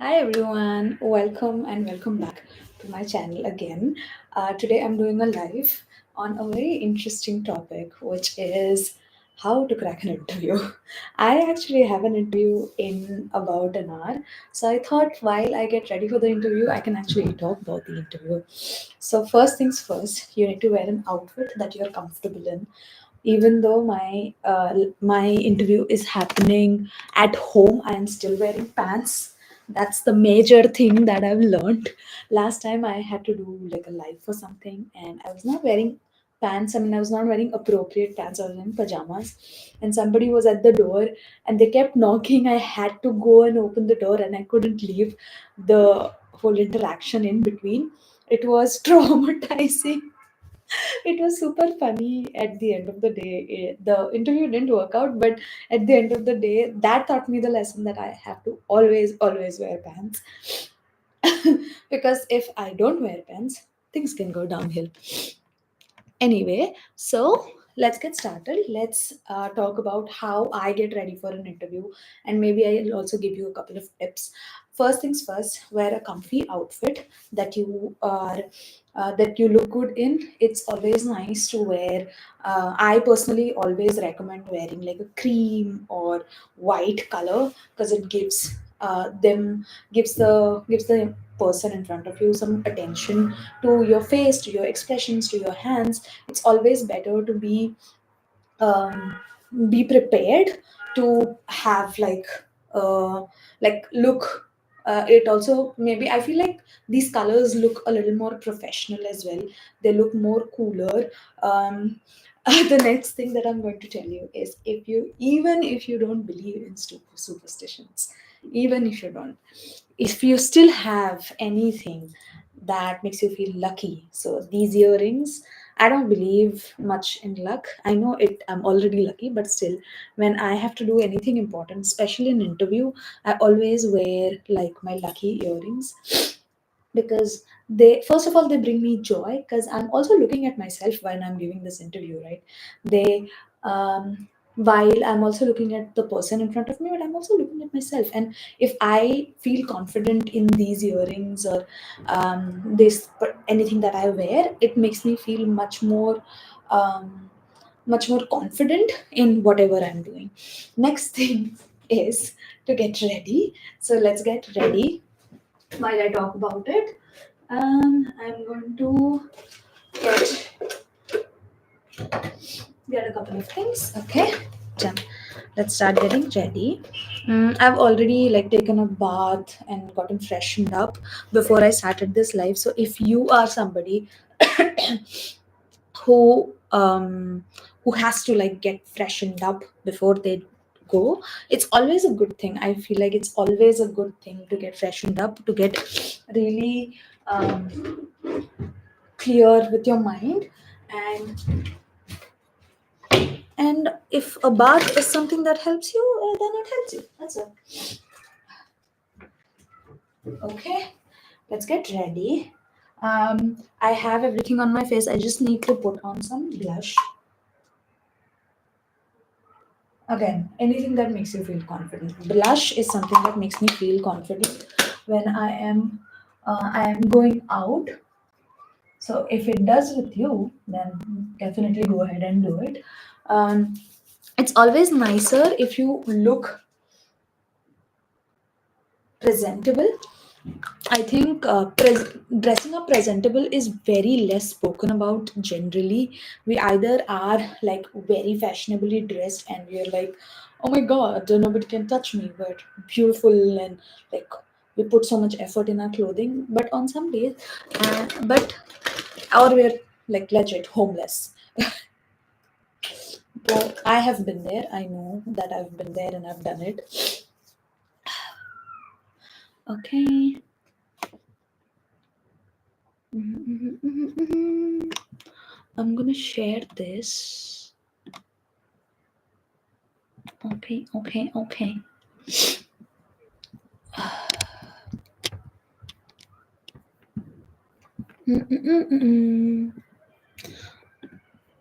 Hi everyone, welcome and welcome back to my channel again. Today I'm doing a live on a very interesting topic, which is how to crack an interview. I actually have an interview in about an hour, so I thought while I get ready for the interview, I can actually talk about the interview. So, first things first, you need to wear an outfit that you're comfortable in. Even though my interview is happening at home, I am still wearing pants. That's the major thing that I've learned. Last time I had to do like a live for something, and I was not wearing pants. I mean, I was not wearing appropriate pants. I was wearing pajamas, and somebody was at the door, and they kept knocking. I had to go and open the door, and I couldn't leave the whole interaction in between. It was traumatizing. It was super funny at the end of the day. The interview didn't work out, but at the end of the day, that taught me the lesson that I have to always wear pants. Because if I don't wear pants, things can go downhill. Anyway, so let's get started. Let's talk about how I get ready for an interview, and maybe I'll also give you a couple of tips. First things first, wear a comfy outfit that you look good in. It's always nice to wear. I personally always recommend wearing like a cream or white color because it gives the person in front of you some attention to your face, to your expressions, to your hands. It's always better to um, be prepared to have look. It also, maybe I feel like these colors look a little more professional as well. They look more cooler. um, the next thing that I'm going to tell you is, even if you don't believe in superstitions, even if you don't, if you still have anything that makes you feel lucky, so these earrings, I don't believe much in luck. I know it, I'm already lucky, but still, when I have to do anything important, especially an interview, I always wear like my lucky earrings, because they, first of all, they bring me joy, because I'm also looking at myself when I'm giving this interview, right? They While I'm also looking at the person in front of me, but I'm also looking at myself. And if I feel confident in these earrings, or anything that I wear, it makes me feel um, much more confident in whatever I'm doing. Next thing is to get ready. So let's get ready while I talk about it. I'm going to get get a couple of things. Okay, done. Let's start getting ready. I've already like taken a bath and gotten freshened up before I started this live. So if you are somebody who has to like get freshened up before they go, it's always a good thing. I feel like it's always a good thing to get freshened up, to get really clear with your mind. And and if a bath is something that helps you, then it helps you. That's it. Okay, let's get ready. I have everything on my face. I just need to put on some blush. Again, anything that makes you feel confident. Blush is something that makes me feel confident when I am going out. So if it does with you, then definitely go ahead and do it. Um, it's always nicer if you look presentable. I think dressing up presentable is very less spoken about generally. We either are like very fashionably dressed and we're like, oh my god, nobody can touch me, but beautiful, and like we put so much effort in our clothing. But on some days, but or we're like legit homeless. But I have been there. I know that I've been there and I've done it. Okay. I'm gonna share this. Okay. Mm-mm-mm-mm.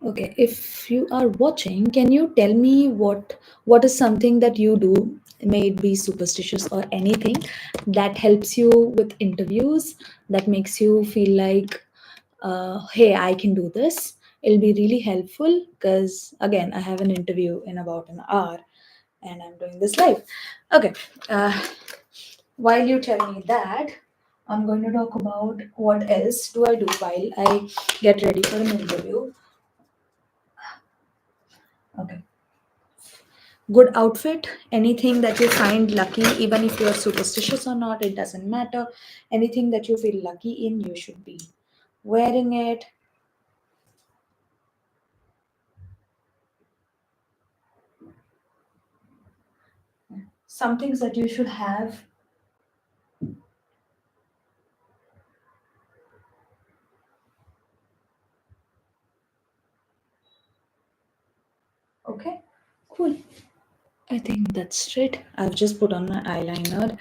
Okay, if you are watching, can you tell me what is something that you do may it be superstitious or anything that helps you with interviews, that makes you feel like, hey, I can do this. It'll be really helpful because, again, I have an interview in about an hour and I'm doing this live. Okay. Uh, while you tell me that, I'm going to talk about what else do I do while I get ready for an interview. Okay. Good outfit, anything that you find lucky, even if you're superstitious or not, it doesn't matter. Anything that you feel lucky in, you should be wearing it. Some things that you should have. Okay, cool. I think that's straight. I've just put on my eyeliner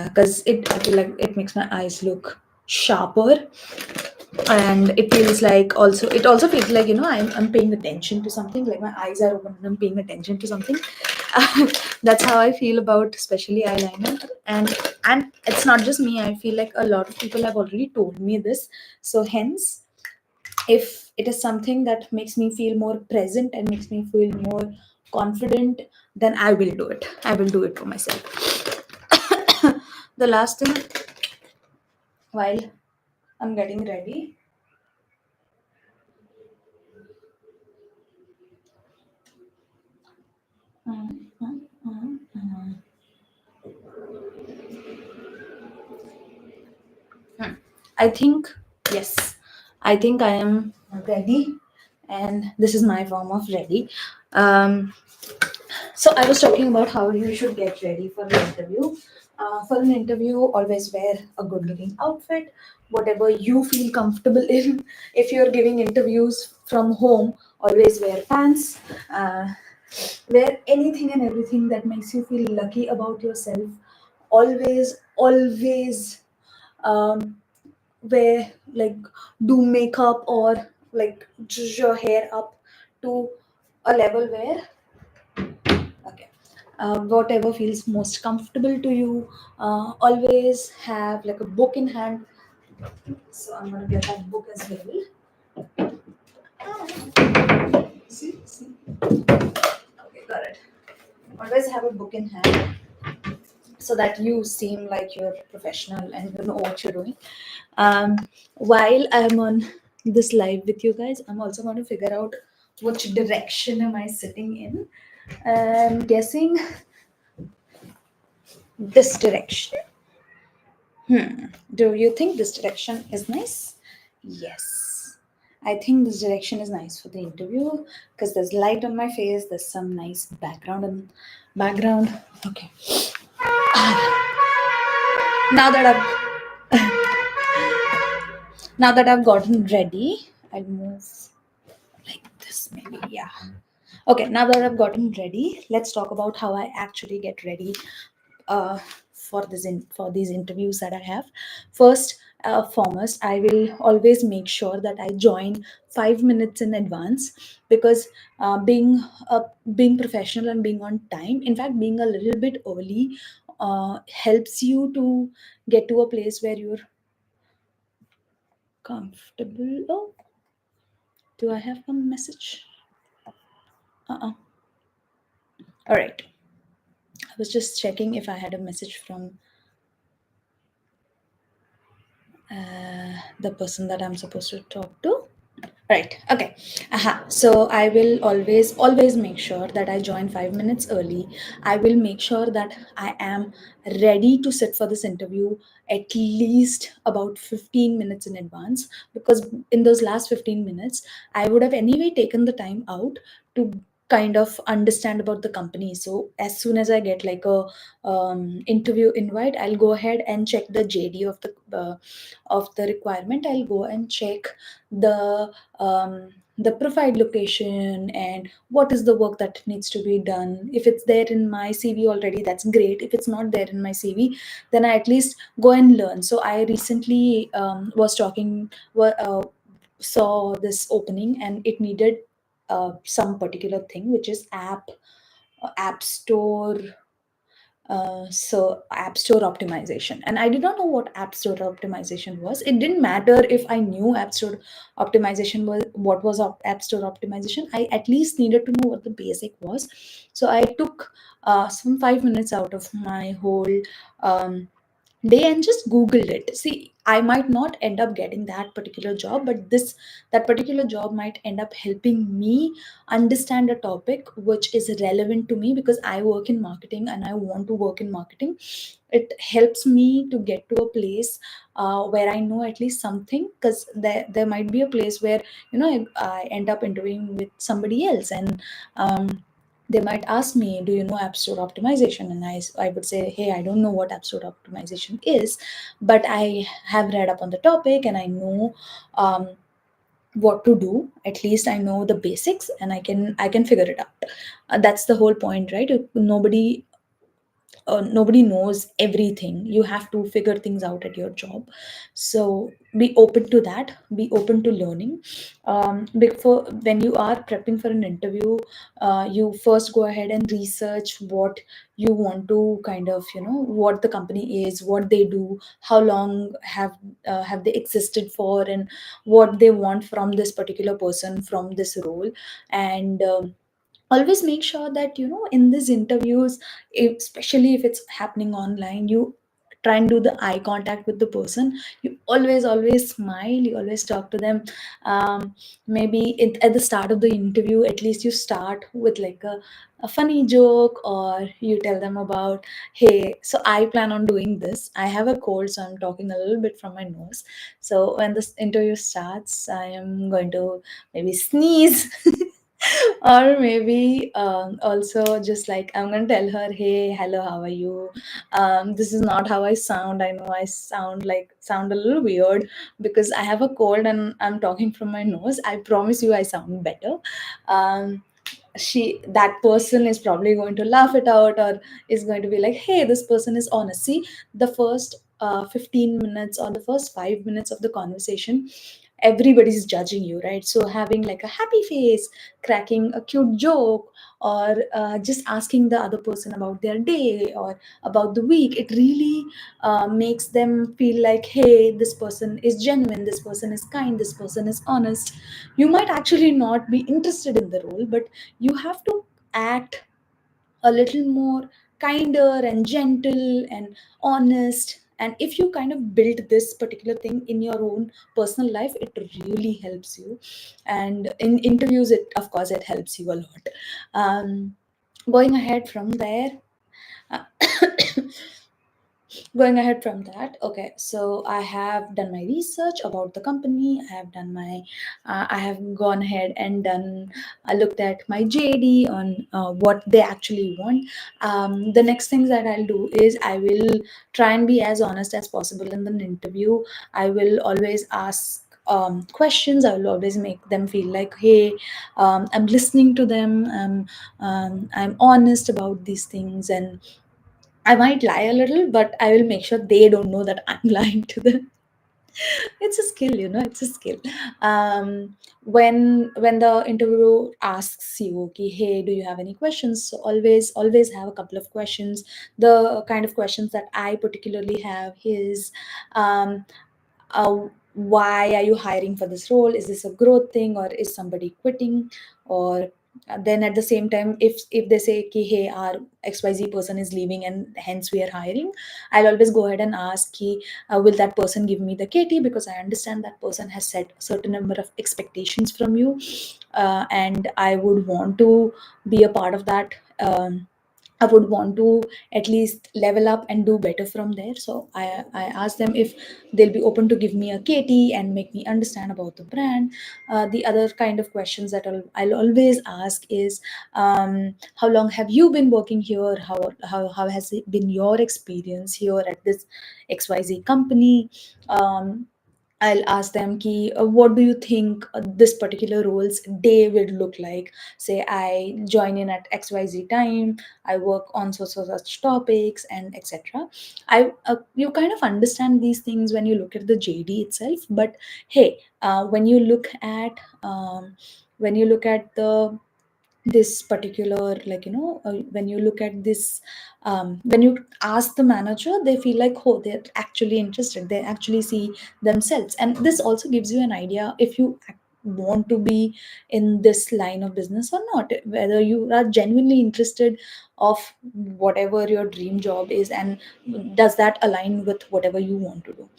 because I feel like it makes my eyes look sharper, and it also feels like, I'm paying attention to something. Like my eyes are open and I'm paying attention to something. That's how I feel about especially eyeliner, and it's not just me. I feel like a lot of people have already told me this. So hence, if it is something that makes me feel more present and makes me feel more confident, then I will do it. I will do it for myself. The last thing, while I'm getting ready, mm, mm, mm, mm. I think, yes, I think I am ready, and this is my form of ready. Um, So I was talking about how you should get ready for an interview. For an interview, always wear a good-looking outfit, whatever you feel comfortable in. If you're giving interviews from home, always wear pants. Wear anything and everything that makes you feel lucky about yourself. Always wear, like, do makeup or like zhuzh your hair up to a level where, okay, whatever feels most comfortable to you. Always have like a book in hand, so I'm gonna get that book as well. See, okay, got it. Always have a book in hand so that you seem like you're professional and you know what you're doing. While I'm on this live with you guys, I'm also going to figure out which direction am I sitting in. I'm guessing this direction. Do you think this direction is nice? Yes. I think this direction is nice for the interview because there's light on my face, there's some nice background and background. Okay. Now that I've gotten ready, I'll move like this maybe. Yeah. Okay, now that I've gotten ready, let's talk about how I actually get ready uh, for these interviews that I have. First, foremost, I will always make sure that I join 5 minutes in advance because being professional and being on time, in fact, being a little bit early, helps you to get to a place where you're comfortable. Oh, do I have a message? Uh-uh. All right. I was just checking if I had a message from the person that I'm supposed to talk to. Right. Okay. So I will always make sure that I join 5 minutes early. I will make sure that I am ready to sit for this interview at least about 15 minutes in advance, because in those last 15 minutes, I would have anyway taken the time out to kind of understand about the company. So as soon as I get like a interview invite, I'll go ahead and check the JD of the requirement. I'll go and check the the profile location and what is the work that needs to be done. If it's there in my CV already, that's great. If it's not there in my CV, then I at least go and learn. So I recently saw this opening, and it needed some particular thing, which is app store So app store optimization, and I did not know what app store optimization was. It didn't matter if I knew app store optimization was what was app store optimization. I at least needed to know what the basic was. So I took some 5 minutes out of my whole um, day and just googled it. See, I might not end up getting that particular job, but this that particular job might end up helping me understand a topic which is relevant to me, because I work in marketing and I want to work in marketing. It helps me to get to a place where I know at least something, because there might be a place where I end up interviewing with somebody else, and they might ask me, do you know app store optimization? And I would say, hey, I don't know what app store optimization is, but I have read up on the topic and I know um, what to do. At least I know the basics and I can figure it out. That's the whole point, right? Nobody knows everything. You have to figure things out at your job. So be open to that, be open to learning. Before, when you are prepping for an interview, you first go ahead and research what you want to kind of, what the company is, what they do, how long have they existed for, and what they want from this particular person, from this role. And always make sure that in these interviews, especially if it's happening online, you try and do the eye contact with the person. You always smile, you always talk to them. Maybe at the start of the interview, at least you start with like a funny joke, or you tell them about, hey, so I plan on doing this. I have a cold, so I'm talking a little bit from my nose. So when this interview starts, I am going to maybe sneeze. Or maybe also, just like, I'm gonna tell her, hey, hello, how are you? This is not how I sound. I know I sound a little weird because I have a cold and I'm talking from my nose. I promise you I sound better. um, that person is probably going to laugh it out, or is going to be like, hey, this person is honest. See, the first 15 minutes or the first 5 minutes of the conversation, everybody's judging you, right? So having like a happy face, cracking a cute joke, or just asking the other person about their day or about the week, it really makes them feel like, hey, this person is genuine, this person is kind, this person is honest. You might actually not be interested in the role, but you have to act a little more kinder and gentle and honest. And if you kind of build this particular thing in your own personal life, it really helps you. And in interviews, it of course it helps you a lot. Going ahead from there, uh, going ahead from that, okay, so I have done my research about the company. I have gone ahead and done I looked at my JD on what they actually want. The next things that I'll do is I will try and be as honest as possible in the interview. I will always ask questions. I will always make them feel like, hey, I'm listening to them. I'm honest about these things, and I might lie a little, but I will make sure they don't know that I'm lying to them. It's a skill, it's a skill. When the interviewer asks you, okay, hey, do you have any questions? So always have a couple of questions. The kind of questions that I particularly have is, um, why are you hiring for this role? Is this a growth thing, or is somebody quitting? Or then at the same time, if they say, "Ki, hey, our XYZ person is leaving and hence we are hiring," I'll always go ahead and ask, Ki, will that person give me the KT? Because I understand that person has set a certain number of expectations from you, and I would want to be a part of that. I would want to at least level up and do better from there. So I asked them if they'll be open to give me a KT and make me understand about the brand. The other kind of questions that I'll always ask is, how long have you been working here? How has it been your experience here at this XYZ company? I'll ask them, ki, what do you think this particular role's day will look like? Say I join in at XYZ time, I work on such topics, and etc. You kind of understand these things when you look at the JD itself, but hey, when you look at the this particular, when you look at this, when you ask the manager, they feel like, oh, they're actually interested, they actually see themselves. And this also gives you an idea if you want to be in this line of business or not, whether you are genuinely interested of whatever your dream job is, and does that align with whatever you want to do.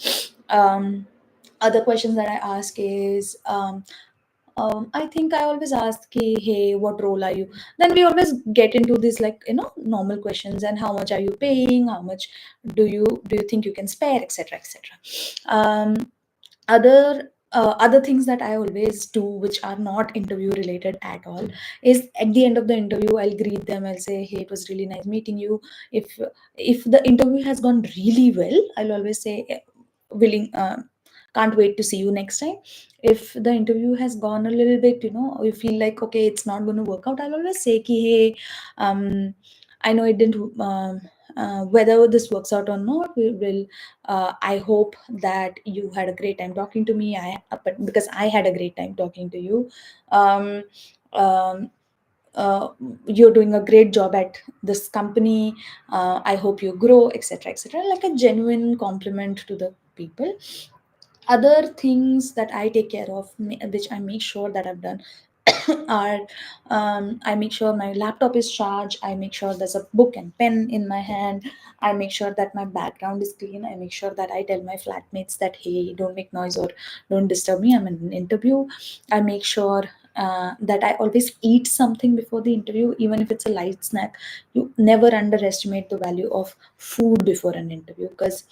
Other questions that I ask is, I think I always ask, ki, hey, what role are you? Then we always get into this, normal questions, and how much are you paying? How much do you think you can spare, etc., etc. Other things that I always do, which are not interview related at all, is at the end of the interview, I'll greet them. I'll say, hey, it was really nice meeting you. If the interview has gone really well, I'll always say, willing can't wait to see you next time. If the interview has gone a little bit, you feel like, okay, it's not going to work out, I'll always say, ki, hey, I know it didn't, whether this works out or not, we will, I hope that you had a great time talking to me. But because I had a great time talking to you, um, um, uh, you're doing a great job at this company. I hope you grow, etc., etc. Like a genuine compliment to the people. Other things that I take care of, which I make sure that I've done, are, I make sure my laptop is charged. I make sure there's a book and pen in my hand. I make sure that my background is clean. I make sure that I tell my flatmates that, hey, don't make noise or don't disturb me, I'm in an interview. I make sure that I always eat something before the interview, even if it's a light snack. You never underestimate the value of food before an interview, because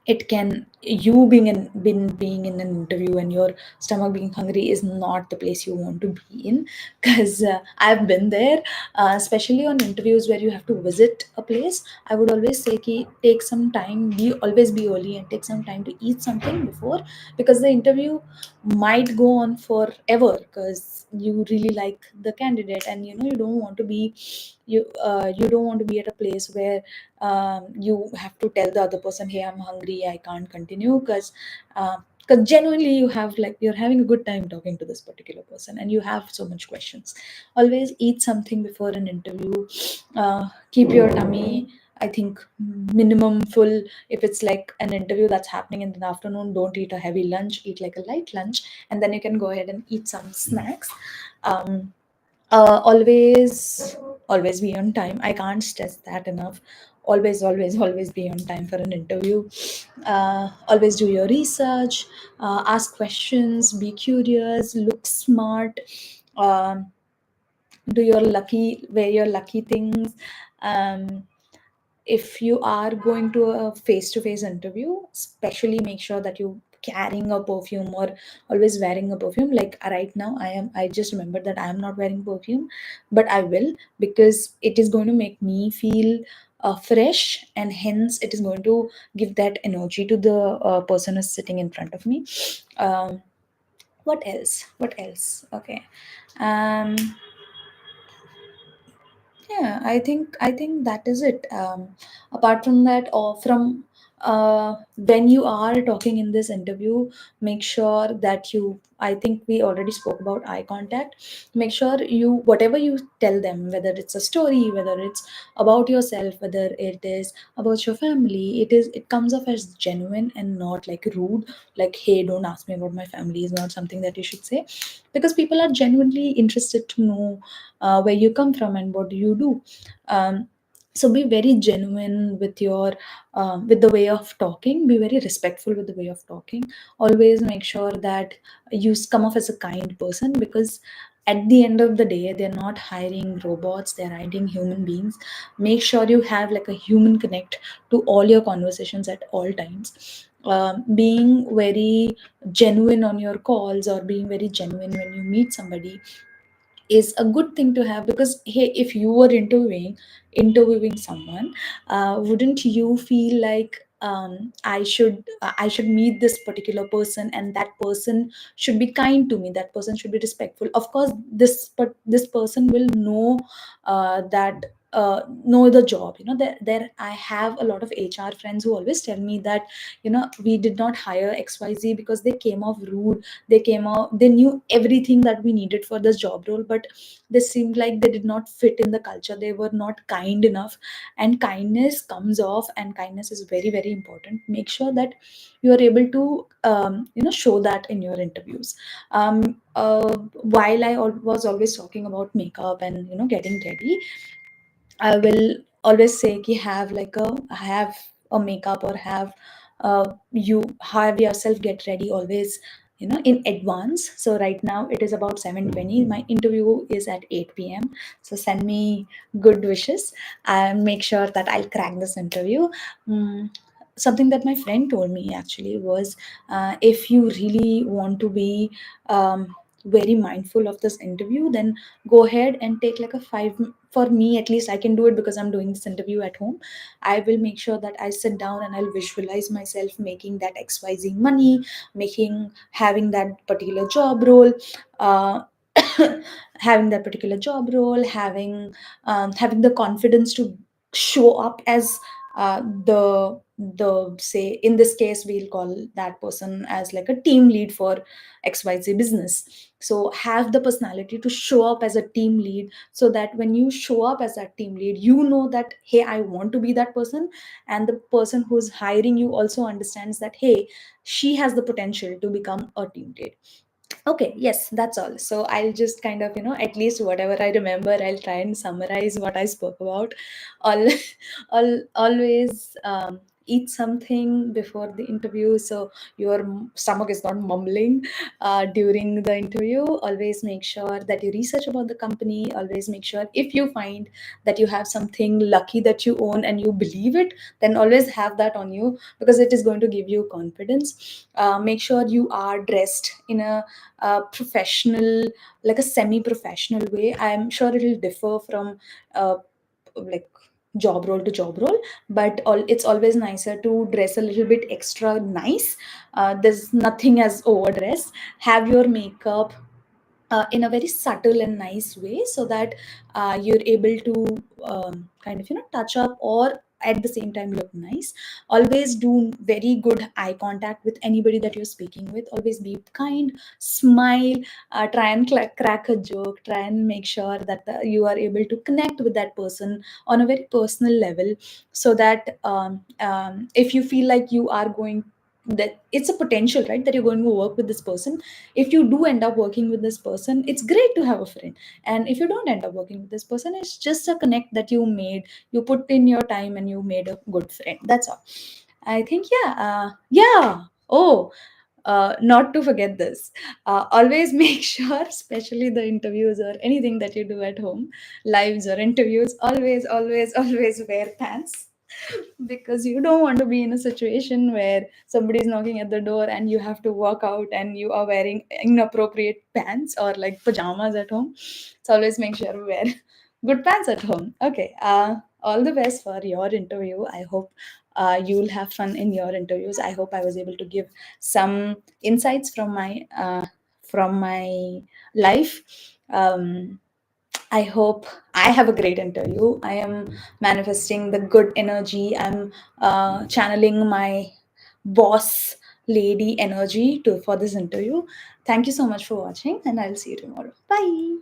it can, you being in an interview and your stomach being hungry is not the place you want to be in. Because I've been there, especially on interviews where you have to visit a place. I would always say, ki, take some time, always be early and take some time to eat something before, because the interview might go on forever, because you really like the candidate, and you don't want to be, you don't want to be at a place where you have to tell the other person, hey, I'm hungry, I can't continue. Because genuinely you have, like, you're having a good time talking to this particular person and you have so much questions. Always eat something before an interview. Keep your tummy, I think, minimum full. If it's like an interview that's happening in the afternoon, don't eat a heavy lunch, eat like a light lunch, and then you can go ahead and eat some snacks. um, always be on time, I can't stress that enough. Always be on time for an interview. Always do your research, ask questions, be curious, look smart, um, wear your lucky things. um, if you are going to a face-to-face interview, especially make sure that you carrying a perfume or always wearing a perfume. Like, right now, I just remembered that I am not wearing perfume, but I will, because it is going to make me feel fresh, and hence it is going to give that energy to the person who's sitting in front of me. What else? Okay. um yeah, I think that is it. Apart from that, or from, when you are talking in this interview, make sure that you, I think we already spoke about eye contact. Make sure you, whatever you tell them, whether it's a story, whether it's about yourself, whether it is about your family, it comes off as genuine and not like rude. Like, hey, don't ask me about my family is not something that you should say, because people are genuinely interested to know where you come from and what do you do. So be very genuine with your, with the way of talking. Be very respectful with the way of talking. Always make sure that you come off as a kind person, because at the end of the day, they're not hiring robots, they're hiring human beings. Make sure you have like a human connect to all your conversations at all times. Being very genuine on your calls, or being very genuine when you meet somebody, is a good thing to have. Because, hey, if you were interviewing someone, wouldn't you feel like, I should meet this particular person, and that person should be kind to me, that person should be respectful. Of course, this person will know that know the job. There I have a lot of HR friends who always tell me that, we did not hire XYZ because they came off rude. They knew everything that we needed for this job role, but they seemed like they did not fit in the culture. They were not kind enough. And kindness comes off, and kindness is very, very important. Make sure that you are able to show that in your interviews. While I was always talking about makeup and getting ready, I will always say ki have a makeup, or you have yourself get ready always, in advance. So right now it is about 7:20. My interview is at 8 p.m. So send me good wishes and make sure that I'll crack this interview. Mm, Something that my friend told me actually was, if you really want to be very mindful of this interview, then go ahead and take like a for me at least, I can do it because I'm doing this interview at home. I will make sure that I sit down and I'll visualize myself making that XYZ money, having that particular job role, uh, having that particular job role, having the confidence to show up as the say, in this case we'll call that person as like a team lead for XYZ business. So have the personality to show up as a team lead, so that when you show up as that team lead, you know that, hey, I want to be that person. And the person who's hiring you also understands that, hey, she has the potential to become a team lead. Okay, yes, that's all. So I'll just kind of, at least whatever I remember, I'll try and summarize what I spoke about. All, always eat something before the interview, so your stomach is not mumbling during the interview. Always make sure that you research about the company. Always make sure, if you find that you have something lucky that you own and you believe it, then always have that on you, because it is going to give you confidence. Make sure you are dressed in a professional, like a semi-professional way. I'm sure it'll differ from uh, like job role to job role, but it's always nicer to dress a little bit extra nice. There's nothing as overdress. Have your makeup in a very subtle and nice way, so that you're able to kind of touch up, or at the same time look nice. Always do very good eye contact with anybody that you're speaking with. Always be kind, smile, try and crack a joke, try and make sure that you are able to connect with that person on a very personal level, so that if you feel like you are going, that it's a potential, right, that you're going to work with this person. If you do end up working with this person, it's great to have a friend. And if you don't end up working with this person, it's just a connect that you made. You put in your time and you made a good friend. That's all. I think, yeah. Yeah. Oh, not to forget this. Always make sure, especially the interviews or anything that you do at home, lives or interviews, always, always, always wear pants, because you don't want to be in a situation where somebody is knocking at the door and you have to walk out and you are wearing inappropriate pants or like pajamas at home. So always make sure you wear good pants at home. Okay. All the best for your interview. I hope you'll have fun in your interviews. I hope I was able to give some insights from my life. I hope I have a great interview. I am manifesting the good energy. I'm channeling my boss lady energy to for this interview. Thank you so much for watching, and I'll see you tomorrow. Bye.